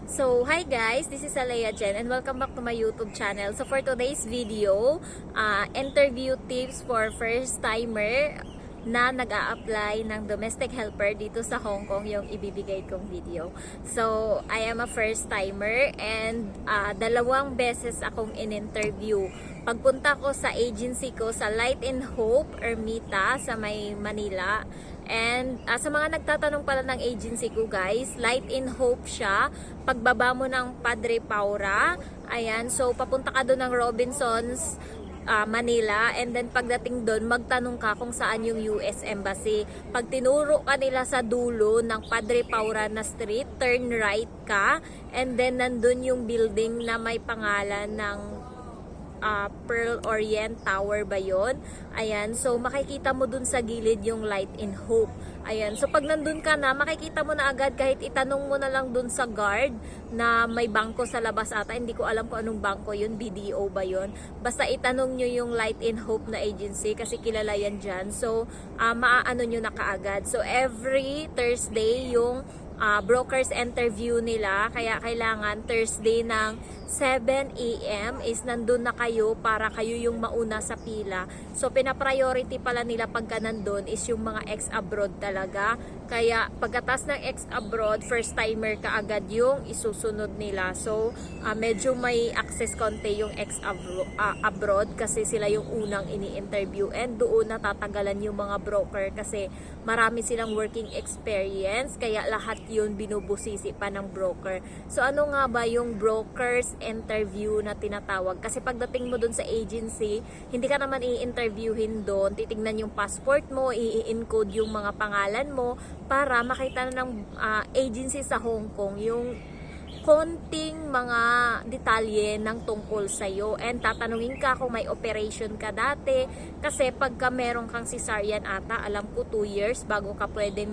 So, hi guys, this is Alea Jen and welcome back to my YouTube channel. So, for today's video, interview tips for first timer na nag-a-apply ng domestic helper dito sa Hong Kong yung ibibigay kong video. So, I am a first timer and dalawang beses akong in-interview. Pagpunta ko sa agency ko sa Light and Hope, Ermita, sa may Manila. And sa mga nagtatanong pala ng agency ko guys, Light and Hope siya. Pagbaba mo ng Padre Paura, ayan, so papunta ka doon ng Robinsons, Manila, and then pagdating doon, magtanong ka kung saan yung US Embassy. Pag tinuro ka nila sa dulo ng Padre Paura na street, turn right ka, and then nandun yung building na may pangalan ng Pearl Orient Tower ba yun? Ayan, so makikita mo dun sa gilid yung Light and Hope. Ayan, so pag nandun ka na, makikita mo na agad kahit itanong mo na lang dun sa guard na may bangko sa labas ata. Hindi ko alam kung anong bangko yun, BDO ba yun? Basta itanong nyo yung Light and Hope na agency kasi kilala yan dyan. So, maaano nyo na kaagad. So, every Thursday yung brokers interview nila, kaya kailangan Thursday ng 7 AM is nandun na kayo para kayo yung mauna sa pila. So pina-priority pala nila pagka nandun is yung mga ex-abroad talaga. Kaya pagkatas ng ex-abroad, first timer ka agad yung isusunod nila. So medyo may access konti yung ex-abroad kasi sila yung unang ini-interview, and doon natatagalan yung mga broker kasi marami silang working experience, kaya lahat yun binubusisi pa ng broker. So ano nga ba yung brokers interview na tinatawag? Kasi pagdating mo dun sa agency, hindi ka naman i-interviewin doon, titignan yung passport mo, i-encode yung mga pangalan mo para makita na ng agency sa Hong Kong yung konting mga detalye ng tungkol sa'yo, and tatanungin ka kung may operation ka dati, kasi pagka meron kang cesarean ata, alam ko 2 years bago ka pwedeng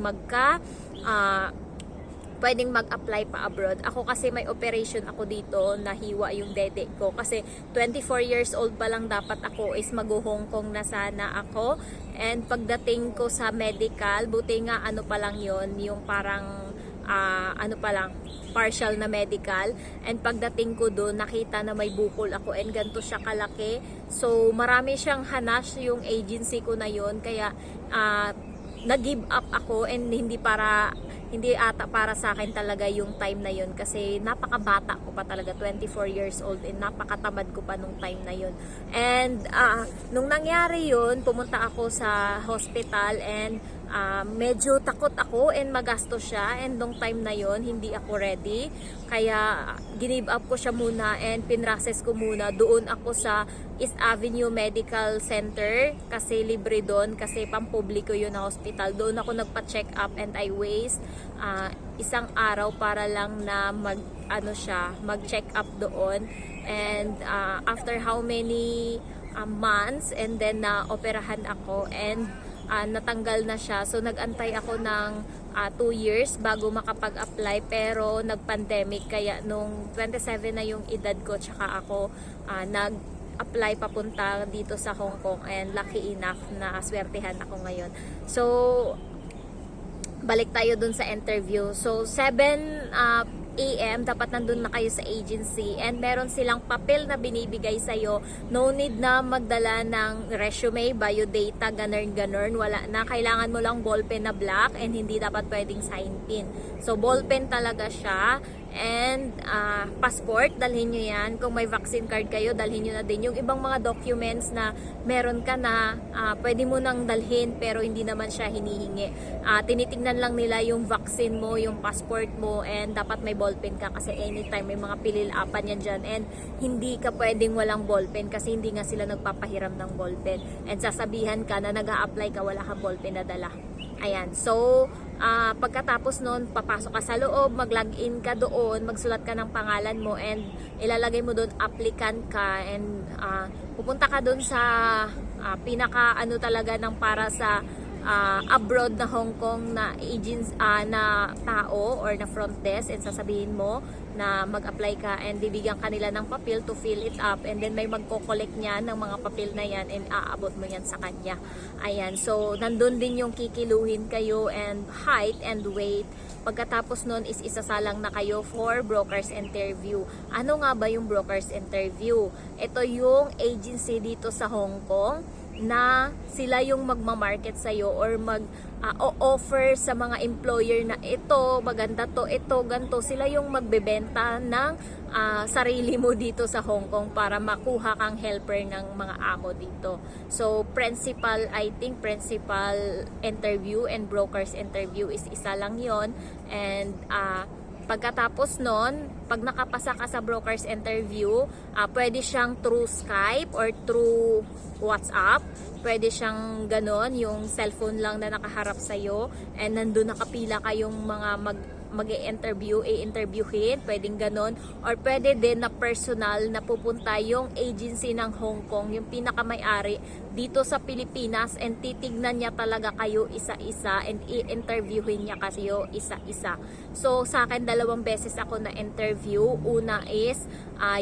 mag-apply pa abroad. Ako kasi may operation ako dito, nahiwa yung dede ko kasi 24 years old pa lang dapat ako is mag-Hong Kong na sana ako, and pagdating ko sa medical, buti nga ano pa lang yon, yung parang ano pa lang, partial na medical, and pagdating ko doon nakita na may bukol ako and ganito siya kalaki. So marami siyang hanas yung agency ko na yon, kaya nag-give up ako, and hindi ata para sa akin talaga yung time na yun kasi napakabata ko pa talaga, 24 years old, and napakatamad ko pa nung time na yun. And nung nangyari yun, pumunta ako sa hospital, and medyo takot ako and magastos siya, and nung time na yon hindi ako ready, kaya give up ko siya muna and pinrases ko muna. Doon ako sa East Avenue Medical Center kasi libre doon, kasi pampubliko yun na hospital. Doon ako nagpa-check up, and I waste isang araw para lang na mag-check up doon. And after how many months, and then na-operahan ako, and natanggal na siya. So nag-antay ako ng 2 years bago makapag-apply, pero nag-pandemic, kaya nung 27 na yung edad ko, tsaka ako nag-apply papunta dito sa Hong Kong, and lucky enough na swertihan ako ngayon. So balik tayo dun sa interview. So 7 AM dapat nandun na kayo sa agency, and meron silang papel na binibigay sa'yo. No need na magdala ng resume, biodata, ganun. Wala na. Kailangan mo lang ballpen na black, and hindi dapat pwedeng sign pin. So ballpen talaga siya. And passport, dalhin nyo yan. Kung may vaccine card kayo, dalhin nyo na din. Yung ibang mga documents na meron ka na, pwede mo nang dalhin pero hindi naman siya hinihingi. Tinitingnan lang nila yung vaccine mo, yung passport mo, and dapat may ballpen ka kasi anytime may mga pililapan yan dyan, and hindi ka pwedeng walang ballpen kasi hindi nga sila nagpapahiram ng ballpen, and sasabihan ka na nag-a-apply ka, wala kang ballpen na dala. Ayan, so pagkatapos nun, papasok ka sa loob, mag-login ka doon, magsulat ka ng pangalan mo, and ilalagay mo doon applicant ka, and pupunta ka doon sa pinaka talaga ng para sa abroad na Hong Kong na agents, na tao or na front desk, and sasabihin mo na mag-apply ka, and bibigyan kanila ng papel to fill it up, and then may magko-collect niyan ng mga papel na yan, and aabot mo yan sa kanya. Ayan, so nandun din yung kikiluhin kayo, and height and weight, pagkatapos nun is isasalang na kayo for broker's interview. Ano nga ba yung broker's interview? Ito yung agency dito sa Hong Kong na sila yung magmamarket sa'yo or mag-offer sa mga employer na ito, maganda to, ito, ganto. Sila yung magbebenta ng sarili mo dito sa Hong Kong para makuha kang helper ng mga amo dito. So, I think principal interview and broker's interview is isa lang yon. And pagkatapos nun, pag nakapasa ka sa broker's interview, pwede siyang through Skype or through WhatsApp. Pwede siyang ganon, yung cellphone lang na nakaharap sa'yo and nandun nakapila kayong mga i-interviewin, pwedeng ganon. Or pwede din na personal na pupunta yung agency ng Hong Kong, yung pinakamayari dito sa Pilipinas, and titignan niya talaga kayo isa-isa and i-interviewin niya kayo isa-isa. So sa akin 2 beses ako na interview. Una is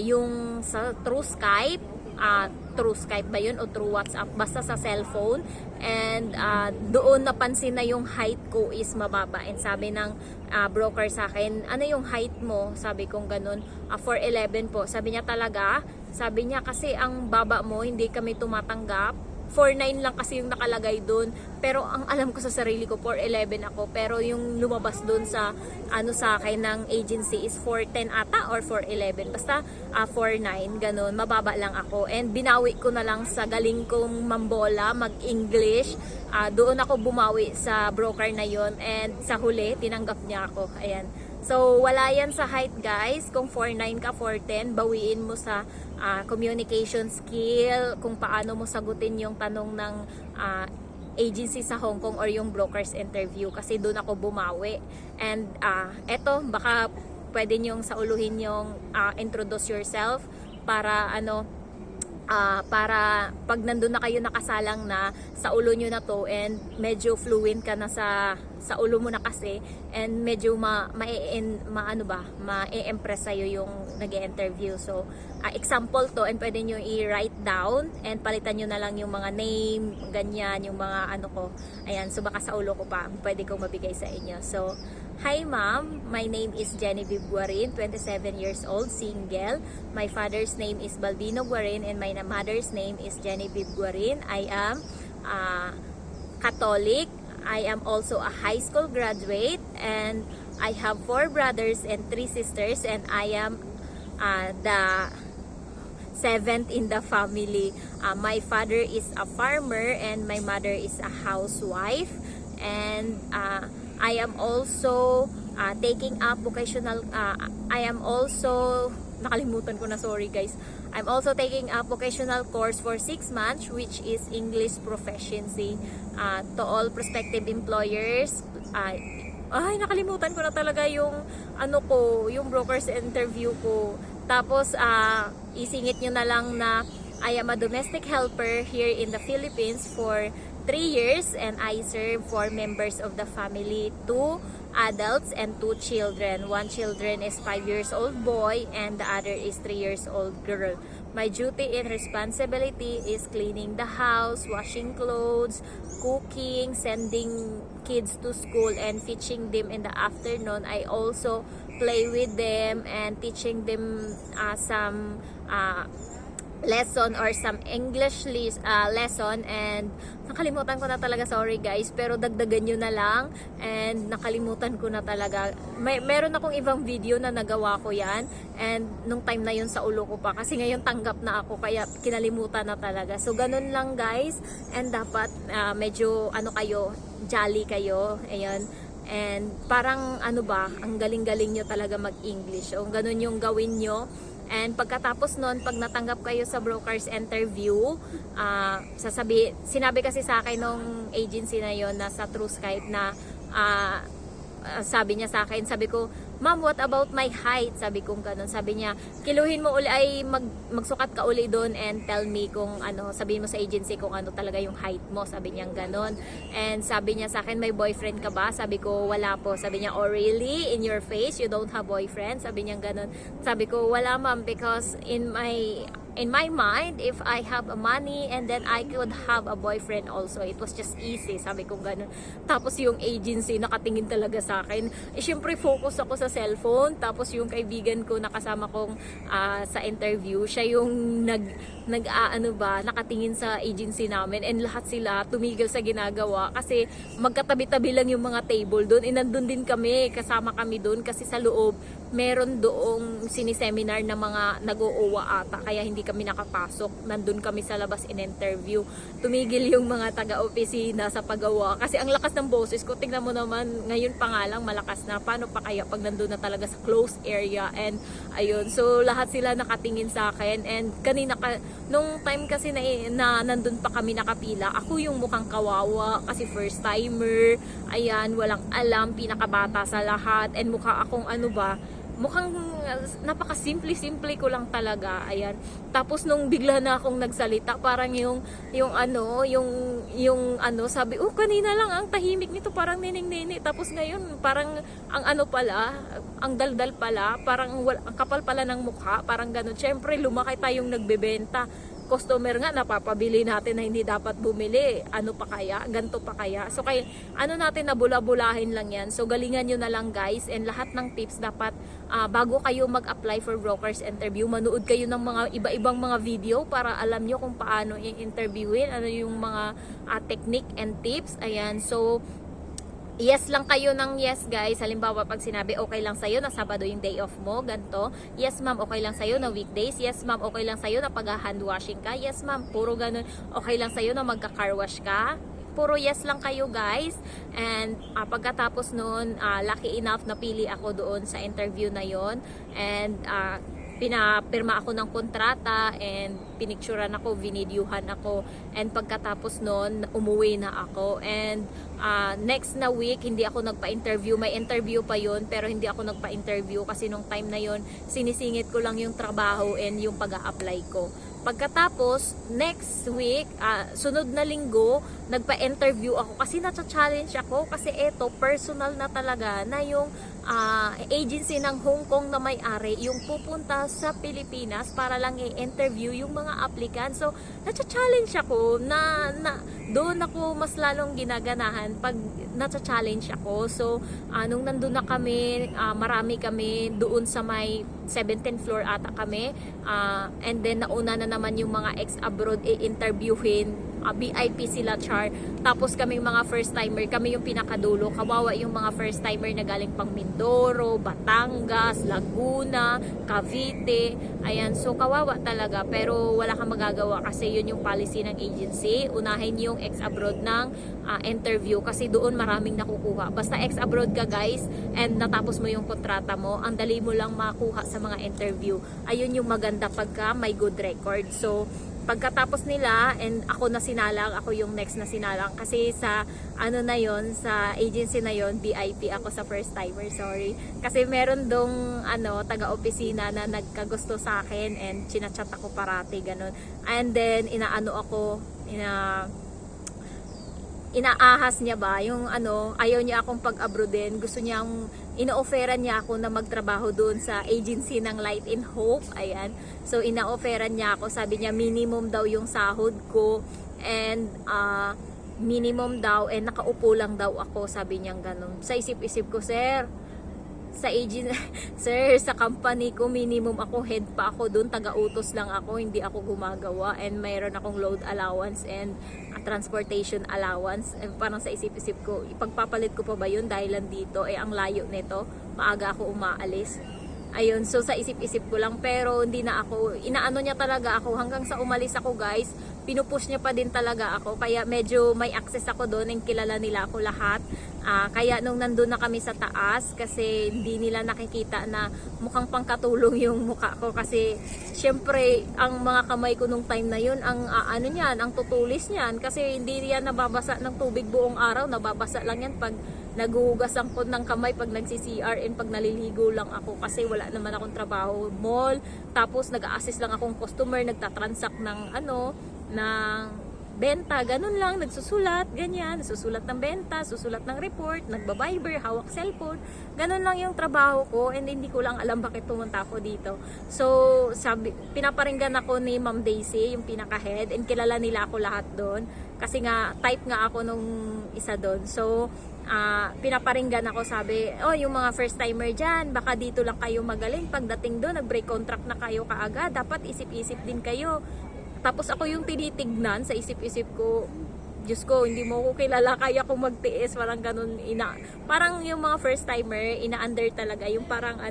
yung sa through Skype, through Skype ba yun o through WhatsApp, basta sa cellphone, and doon napansin na yung height ko is mababa, and sabi ng broker sa akin, ano yung height mo? Sabi kong ganun, 4'11" po. Sabi niya talaga, sabi niya kasi ang baba mo, hindi kami tumatanggap. 4'9" lang kasi yung nakalagay doon, pero ang alam ko sa sarili ko 4'11" ako, pero yung lumabas doon sa sa akin ng agency is 4'10" ata or 4'11", basta 4'9", ganun, mababa lang ako. And binawi ko na lang sa galing kong mambola, mag-English. Doon ako bumawi sa broker na yon, and sa huli tinanggap niya ako. Ayan. So wala yan sa height, guys. Kung 4'9" ka, 4'10", bawiin mo sa communication skill, kung paano mo sagutin yung tanong ng agency sa Hong Kong or yung broker's interview, kasi doon ako bumawi. And eto, baka pwede nyong sauluhin yung introduce yourself para para pag nandun na kayo nakasalang na sa ulo nyo na to, and medyo fluent ka na sa ulo mo na kasi, and medyo ma-impress sa'yo yung nag-interview. So example to, and pwede nyo i-write down and palitan nyo na lang yung mga name, ganyan, yung mga ko. Ayan, so baka sa ulo ko pa pwede kong mabigay sa inyo. So, hi ma'am, my name is Genevieve Guarin, 27 years old, single. My father's name is Balbino Guarin and my mother's name is Genevieve Guarin. I am Catholic. I am also a high school graduate, and I have 4 brothers and 3 sisters, and I am the 7th in the family. My father is a farmer and my mother is a housewife, and I am also taking up vocational nakalimutan ko na, sorry guys. I'm also taking a vocational course for 6 months, which is English proficiency. To all prospective employers, nakalimutan ko na talaga yung yung broker's interview ko. Tapos isingit nyo na lang na I am a domestic helper here in the Philippines for 3 years, and I serve 4 members of the family, 2 adults and 2 children. 1 children is 5 years old boy and the other is 3 years old girl. My duty and responsibility is cleaning the house, washing clothes, cooking, sending kids to school, and teaching them in the afternoon. I also play with them and teaching them some lesson or some English lesson, and nakalimutan ko na talaga, sorry guys, pero dagdagan nyo na lang, and nakalimutan ko na talaga. Meron akong ibang video na nagawa ko yan, and nung time na yun sa ulo ko pa, kasi ngayon tanggap na ako, kaya kinalimutan na talaga. So ganun lang guys, and dapat medyo kayo, jolly kayo, ayun. And parang ang galing-galing nyo talaga mag-English. So ganun yung gawin nyo. And pagkatapos nun, pag natanggap kayo sa broker's interview, sinabi kasi sa akin nung agency na yon na sa True Skype na sabi niya sa akin, sabi ko, ma'am, what about my height? Sabi kong ganun. Sabi niya, kiluhin mo uli, ay magsukat ka uli doon and tell me kung sabihin mo sa agency kung ano talaga yung height mo. Sabi niya ganun. And sabi niya sa akin, may boyfriend ka ba? Sabi ko, wala po. Sabi niya, oh really? In your face, you don't have boyfriend? Sabi niya ganun. Sabi ko, wala ma'am, because in my in my mind, if I have a money and then I could have a boyfriend also, it was just easy, sabi ko ganun. Tapos yung agency nakatingin talaga sa akin, syempre focus ako sa cellphone. Tapos yung kaibigan ko nakasama kong sa interview, siya yung nakatingin sa agency namin, and lahat sila tumigil sa ginagawa kasi magkatabi-tabi lang yung mga table doon. Nandun din kami, kasama kami doon kasi sa loob meron doong siniseminar na mga nag-oowa ata, kaya hindi kami nakapasok. Nandun kami sa labas in interview. Tumigil yung mga taga-opisina sa paggawa kasi ang lakas ng boses ko. Tingnan mo naman, ngayon pa nga lang malakas na. Paano pa kaya pag nandun na talaga sa closed area? And ayun, so lahat sila nakatingin sa akin. And kanina, nung time kasi na nandun pa kami nakapila, ako yung mukhang kawawa kasi first timer. Ayan, walang alam, pinakabata sa lahat. And mukha akong mukhang napaka-simple ko lang talaga. Ayan. Tapos nung bigla na akong nagsalita, parang yung sabi, kanina lang ang tahimik nito, parang nining-nini. Tapos ngayon, parang ang daldal pala, parang ang kapal pala ng mukha, parang ganun. Syempre, lumaki tayong nagbebenta. Customer nga napapabili natin na hindi dapat bumili. Ano pa kaya? Ganto pa kaya? So kaya natin na bula-bulahin lang yan. So galingan nyo na lang guys, and lahat ng tips dapat bago kayo mag-apply for brokers interview, manood kayo ng mga iba-ibang mga video para alam nyo kung paano i-interviewin, ano yung mga technique and tips. Ayan, so yes lang kayo ng yes guys. Halimbawa pag sinabi okay lang sa'yo na Sabado yung day off mo, ganto. Yes ma'am, okay lang sa'yo na weekdays. Yes ma'am, okay lang sa'yo na pag-hand washing ka. Yes ma'am, puro ganun. Okay lang sa'yo na magka-car wash ka. Puro yes lang kayo guys. And pagkatapos nun, lucky enough napili ako doon sa interview na yon. And pinapirma ako ng kontrata, and pinicturean ako, vinidyuhan ako, and pagkatapos nun umuwi na ako. And next na week hindi ako nagpa-interview, may interview pa yon pero hindi ako nagpa-interview kasi nung time na yon sinisingit ko lang yung trabaho and yung pag-a-apply ko. Pagkatapos, next week, sunod na linggo, nagpa-interview ako kasi na-challenge ako kasi eto, personal na talaga na yung agency ng Hong Kong na may-ari yung pupunta sa Pilipinas para lang i-interview yung mga applicants. So, na-challenge ako na doon ako mas lalong ginaganahan pag na-challenge ako. So, nung nandun na kami, marami kami doon sa may 17th floor ata kami, and then nauna na naman yung mga ex-abroad i-interviewin. VIP sila, Char. Tapos kaming mga first timer, kami yung pinakadulo. Kawawa yung mga first timer na galing pang Mindoro, Batangas, Laguna, Cavite. Ayan, so kawawa talaga, pero wala kang magagawa kasi yun yung policy ng agency. Unahin yung ex-abroad ng interview kasi doon maraming nakukuha. Basta ex-abroad ka guys and natapos mo yung kontrata mo, ang dali mo lang makuha sa mga interview. Ayun yung maganda pagka may good record. So pagkatapos nila, and ako na sinalang, ako yung next na sinalang kasi sa na yon, sa agency na yon, VIP ako sa first timer, sorry. Kasi meron dong taga-opisina na nagkagusto sa akin and chinachat ako parati, ganun. And then inaahas niya ba yung ayaw niya akong pag-abroadin, gusto niyang ina-offeran niya ako na magtrabaho doon sa agency ng Light in Hope. Ayan, so ina-offeran niya ako, sabi niya minimum daw yung sahod ko, and minimum daw, and nakaupo lang daw ako, sabi niya ganun. Sa isip-isip ko, sir, sa sir, sa company ko minimum ako, head pa ako doon, taga-utos lang ako, hindi ako gumagawa, and mayroon akong load allowance and transportation allowance. Parang sa isip-isip ko, ipagpapalit ko pa ba yun dahil dito, ang layo nito, maaga ako umaalis. Ayun, so sa isip-isip ko lang, pero hindi na ako, inaano niya talaga ako hanggang sa umalis ako guys, pinupush niya pa din talaga ako, kaya medyo may access ako doon and kilala nila ako lahat. Kaya nung nandun na kami sa taas, kasi hindi nila nakikita na mukhang pangkatulong yung mukha ko, kasi syempre ang mga kamay ko nung time na yun, ang ang tutulis niyan, kasi hindi yan nababasa ng tubig buong araw, nababasa lang yan pag naguhugas ako ng kamay, pag nagsi-CR and pag naliligo lang ako, kasi wala naman akong trabaho, mall, tapos nag-a-assist lang akong customer, nagtatransact ng benta, ganun lang, nagsusulat, ganyan, nagsusulat ng benta, susulat ng report, nagbabiber, hawak cellphone, ganun lang yung trabaho ko, and hindi ko lang alam bakit pumunta ako dito. So, pinaparinggan ako ni Ma'am Daisy, yung pinaka-head, and kilala nila ako lahat doon, kasi nga, type nga ako nung isa doon. So, pinaparinggan ako, sabi, oh, yung mga first timer dyan, baka dito lang kayo magaling, pagdating doon, nag-break contract na kayo kaagad, dapat isip-isip din kayo. Tapos ako yung tinitignan sa isip-isip ko, Diyos ko, hindi mo ko kilala, kaya kong magtiis, parang ganun, parang yung mga first timer, ina-under talaga, yung parang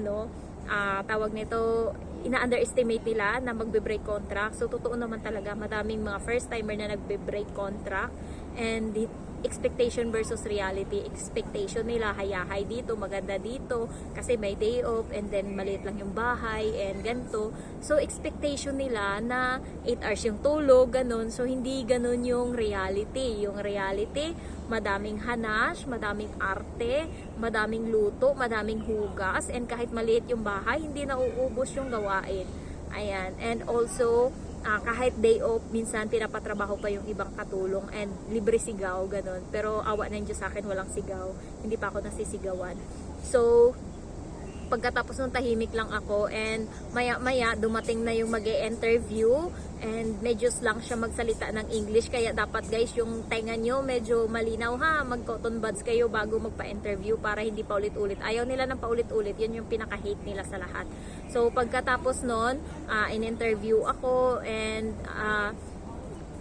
tawag nito, ina-underestimate nila na magbe-break contract. So, totoo naman talaga, madaming mga first timer na nagbe-break contract, and expectation versus reality. Expectation nila, hayahay dito, maganda dito, kasi may day off, and then maliit lang yung bahay, and ganito. So, expectation nila na 8 hours yung tulog, ganun. So, hindi ganun yung reality. Yung reality, madaming hanash, madaming arte, madaming luto, madaming hugas, and kahit maliit yung bahay, hindi nauubos yung gawain. Ayan. And also, kahit day off, minsan pinapatrabaho pa yung ibang katulong, and libre sigaw, ganun. Pero awa ng Diyos sa akin, walang sigaw. Hindi pa ako nasisigawan. So, pagkatapos ng tahimik lang ako, and maya-maya dumating na yung mag-e-interview, and medyo lang siya magsalita ng English, kaya dapat guys, yung tenga nyo medyo malinaw ha, mag-cotton buds kayo bago magpa-interview para hindi pa ulit-ulit. Ayaw nila ng paulit-ulit, yun yung pinaka-hate nila sa lahat. So, pagkatapos nun, in-interview ako, and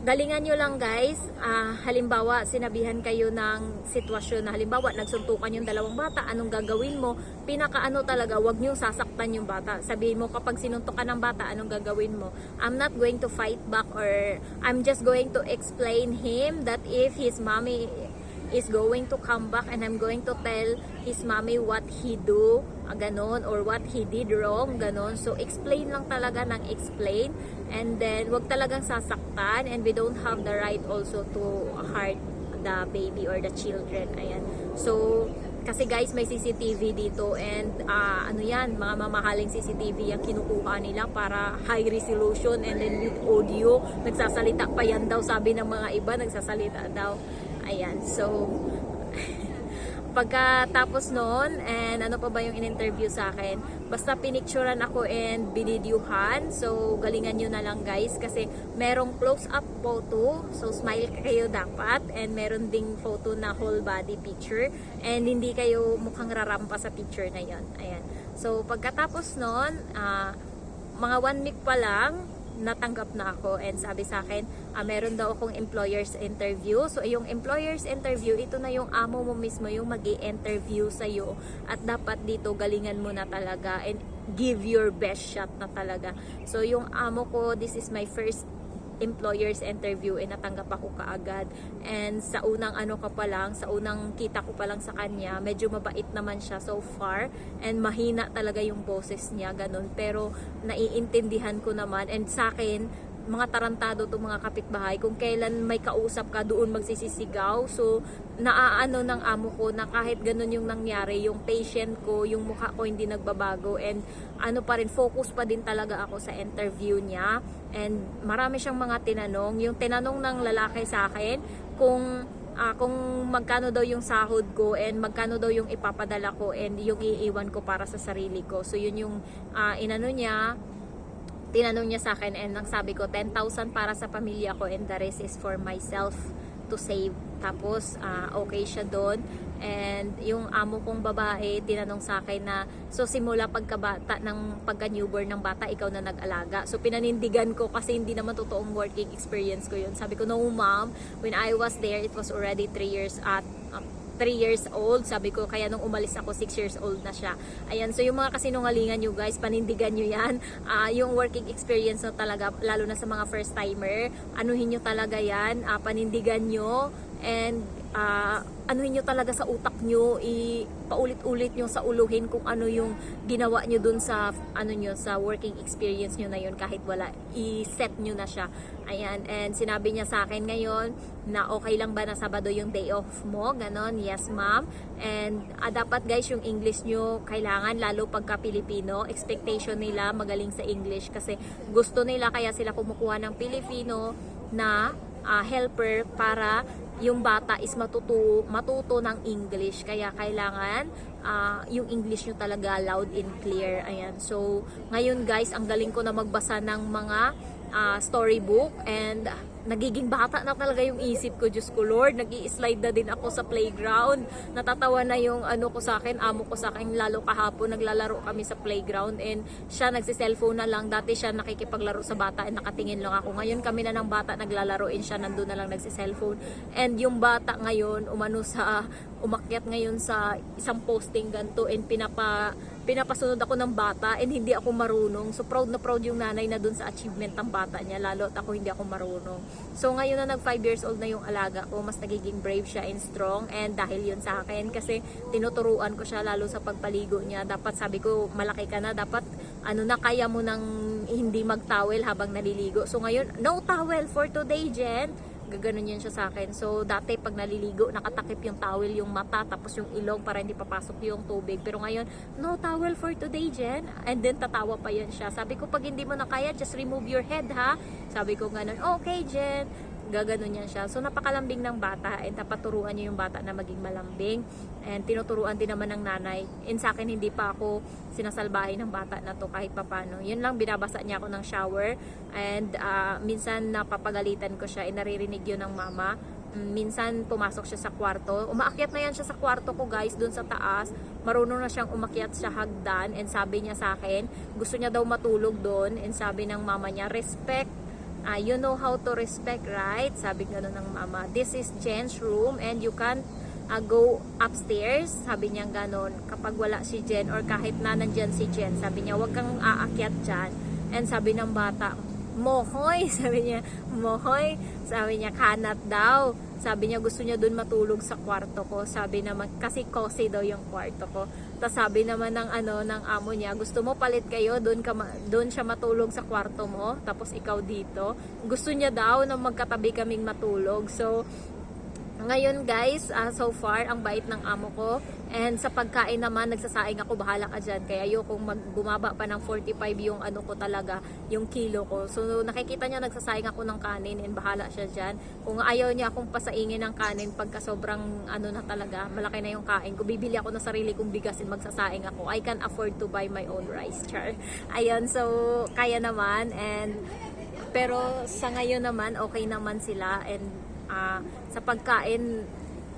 galingan nyo lang guys, halimbawa sinabihan kayo ng sitwasyon na halimbawa nagsuntukan yung dalawang bata, anong gagawin mo? Pinakaano talaga, wag nyo sasaktan yung bata. Sabihin mo kapag sinuntukan ng bata, anong gagawin mo? I'm not going to fight back, or I'm just going to explain him that if his mommy is going to come back, and I'm going to tell his mommy what he do, ganon, or what he did wrong, ganon. So, explain lang talaga ng explain, and then, wag talagang sasaktan, and we don't have the right also to hurt the baby or the children. Ayan. So, kasi guys, may CCTV dito, and yan, mga mamahaling CCTV yung kinukuha nila para high resolution, and then with audio, nagsasalita pa yan daw, sabi ng mga iba, nagsasalita daw. Ayan, so pagkatapos nun, and ano pa ba yung in-interview sa akin, basta pinicturean ako and binidyuhan. So galingan nyo na lang guys, kasi merong close-up photo, so smile kayo dapat, and meron ding photo na whole body picture, and hindi kayo mukhang rarampa sa picture na yon. Ayan, so pagkatapos nun, mga 1 week pa lang, natanggap na ako, and sabi sa akin, meron daw akong employer's interview. So, yung employer's interview, ito na yung amo mo mismo yung mag-i-interview sa'yo, at dapat dito galingan mo na talaga and give your best shot na talaga. So, yung amo ko, this is my first employer's interview, and natanggap ako kaagad, and sa unang sa unang kita ko pa lang sa kanya, medyo mabait naman siya so far, and mahina talaga yung boses niya, ganun, pero naiintindihan ko naman, and sa akin, mga tarantado to mga kapitbahay, kung kailan may kausap ka doon magsisisigaw. So naaano ng amo ko na kahit ganun yung nangyari, yung patient ko, yung mukha ko hindi nagbabago, and ano pa rin, focus pa din talaga ako sa interview niya. And marami siyang mga tinanong. Yung tinanong ng lalaki sa akin kung magkano daw yung sahod ko, and magkano daw yung ipapadala ko, and yung iiwan ko para sa sarili ko. So yun yung tinanong niya sa akin, and ang sabi ko 10,000 para sa pamilya ko, and the rest is for myself to save. Tapos okay siya doon, and yung amo kong babae tinanong sa akin na, so simula pagkabata ng pagka-newborn ng bata, ikaw na nag-alaga? So pinanindigan ko, kasi hindi naman totoong working experience ko yun. Sabi ko, no ma'am, when I was there, it was already 3 years old. Sabi ko, kaya nung umalis ako, 6 years old na siya. Ayan, so yung mga kasinungalingan nyo guys, panindigan nyo yan. Yung working experience na talaga, lalo na sa mga first timer, anuhin nyo talaga yan, panindigan nyo, and anuhin nyo talaga sa utak nyo, paulit-ulit nyo sa uluhin kung ano yung ginawa nyo dun sa sa working experience nyo na yun, kahit wala, i-set nyo na siya. Ayan, and sinabi niya sa akin ngayon na okay lang ba na Sabado yung day off mo, ganon. Yes ma'am, and dapat guys, yung English nyo kailangan, lalo pagka Pilipino, expectation nila magaling sa English, kasi gusto nila, kaya sila kumukuha ng Pilipino na helper para yung bata is matuto ng English. Kaya kailangan yung English nyo talaga loud and clear. Ayan. So, ngayon guys, ang galing ko na magbasa ng mga storybook and nagiging bata na talaga yung isip ko. Diyos ko Lord, nag-i-slide na din ako sa playground. Natatawa na yung ko sa akin, amo ko sa akin, lalo kahapon naglalaro kami sa playground and siya nagsi-cellphone na lang. Dati siya nakikipaglaro sa bata and nakatingin lang ako. Ngayon kami na ng bata naglalaro and siya nandun na lang nagsi-cellphone. And yung bata ngayon umakyat ngayon sa isang posting ganto and pinapasunod ako ng bata and hindi ako marunong. So proud na proud yung nanay na dun sa achievement ng bata niya, lalo at ako hindi ako marunong. So ngayon na nag 5 years old na yung alaga ko, mas nagiging brave siya and strong, and dahil yun sa akin kasi tinuturuan ko siya lalo sa pagpaligo niya. Dapat sabi ko, malaki ka na, dapat na kaya mo nang hindi magtowel habang naliligo. So ngayon, no towel for today, Jen. Gaganon yan siya sa akin. So, dati pag naliligo, nakatakip yung towel, yung mata, tapos yung ilong para hindi papasok yung tubig. Pero ngayon, no towel for today, Jen. And then, tatawa pa yan siya. Sabi ko, pag hindi mo na kaya, just remove your head, ha? Sabi ko ganon, okay, Jen. Gaganon yan siya. So, napakalambing ng bata and napaturuan niyo yung bata na maging malambing. And tinuturuan din naman ng nanay. And sa akin, hindi pa ako sinasalbahin ng bata na to kahit papano. Yun lang, binabasa niya ako ng shower. And minsan napapagalitan ko siya and naririnig yun ng mama. Minsan pumasok siya sa kwarto. Umaakyat na yan siya sa kwarto ko, guys, dun sa taas. Marunong na siyang umakyat sa hagdan. And sabi niya sa akin, gusto niya daw matulog doon. And sabi ng mama niya, respect. You know how to respect, right? Sabi gano'n ng mama. This is Jen's room and you can't go upstairs. Sabi niya gano'n. Kapag wala si Jen or kahit na nandyan si Jen, sabi niya, huwag kang aakyat dyan. And sabi ng bata, mohoy. Sabi niya, mohoy. Sabi niya, kanat daw. Sabi niya, gusto niya dun matulog sa kwarto ko. Sabi naman, kasi cozy daw yung kwarto ko. Tapos sabi naman ng ng amo niya, gusto mo palit kayo, doon siya matulog sa kwarto mo, tapos ikaw dito. Gusto niya daw na magkatabi kaming matulog. So, ngayon guys, so far, ang bait ng amo ko. And sa pagkain naman, nagsasaing ako, bahala ka dyan. Kaya ayokong bumaba pa ng 45 yung ko talaga, yung kilo ko. So nakikita niya, nagsasaing ako ng kanin and bahala siya dyan. Kung ayaw niya akong pasaingin ng kanin pagka sobrang na talaga, malaki na yung kain ko, bibili ako ng sarili kong bigas and magsasaing ako. I can afford to buy my own rice, char. Ayun, so kaya naman. Pero sa ngayon naman, okay naman sila. And sa pagkain,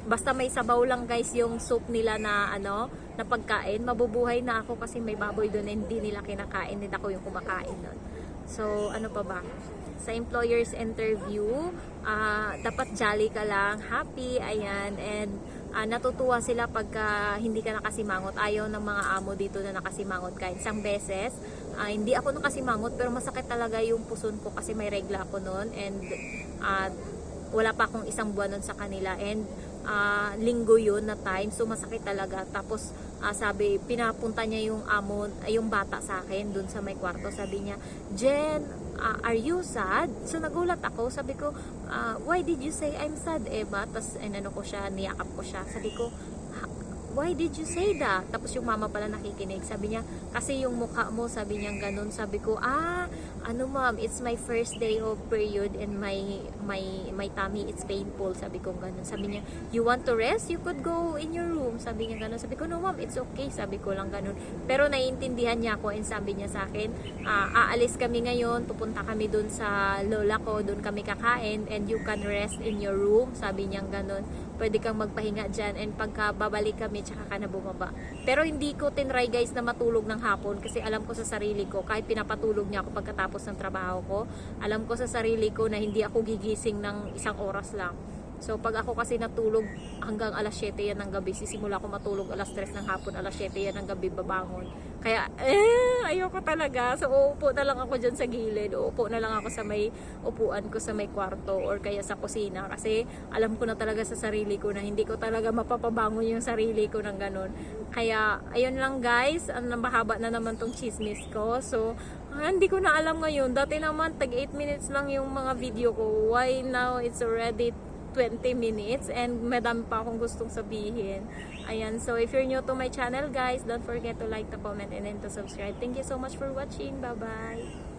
basta may sabaw lang guys yung soup nila na na pagkain, mabubuhay na ako kasi may baboy doon and hindi nila kinakain, hindi ako yung kumakain doon. So ano pa ba? Sa employer's interview, dapat jolly ka lang, happy, ayan, and natutuwa sila pagka hindi ka nakasimangot. Ayaw ng mga amo dito na nakasimangot kahit isang beses. Hindi ako nakasimangot pero masakit talaga yung puson ko kasi may regla ako noon and wala pa akong isang buwan nun sa kanila and linggo yun na time, so masakit talaga. Tapos sabi, pinapunta niya yung bata sa akin dun sa may kwarto. Sabi niya, Jen, are you sad? So nagulat ako, sabi ko, why did you say I'm sad, Eva? Tapos ko siya, niyakap ko siya. Sabi ko, why did you say that? Tapos yung mama pala nakikinig. Sabi niya, kasi yung mukha mo, sabi niya ganun. Sabi ko, ma'am, it's my first day of period and my tummy, it's painful. Sabi ko ganun. Sabi niya, you want to rest? You could go in your room. Sabi niya ganun. Sabi ko, no ma'am, it's okay. Sabi ko lang ganun. Pero naiintindihan niya ako and sabi niya sa akin, aalis kami ngayon, pupunta kami dun sa lola ko, dun kami kakain and you can rest in your room. Sabi niya ganun. Pwede kang magpahinga dyan and pagka babalik kami, tsaka ka na bumaba. Pero hindi ko tinry guys na matulog ng hapon kasi alam ko sa sarili ko, kahit pinapatulog niya ako pagkatapos ng trabaho ko, alam ko sa sarili ko na hindi ako gigising ng 1 oras lang. So pag ako kasi natulog hanggang alas 7 yan ng gabi, sisimula ako matulog alas 3 ng hapon, alas 7 yan ng gabi babangon. Kaya ayoko talaga. So uupo na lang ako dyan sa gilid, uupo na lang ako sa may upuan ko sa may kwarto or kaya sa kusina kasi alam ko na talaga sa sarili ko na hindi ko talaga mapapabangon yung sarili ko ng ganun. Kaya ayun lang guys, ang mahaba na naman tong chismis ko. So hindi ko na alam ngayon. Dati naman tag 8 minutes lang yung mga video ko. Why now it's already 20 minutes and madami pa akong gustong sabihin. Ayan, so if you're new to my channel guys, don't forget to like, to comment, and then to subscribe. Thank you so much for watching. Bye bye.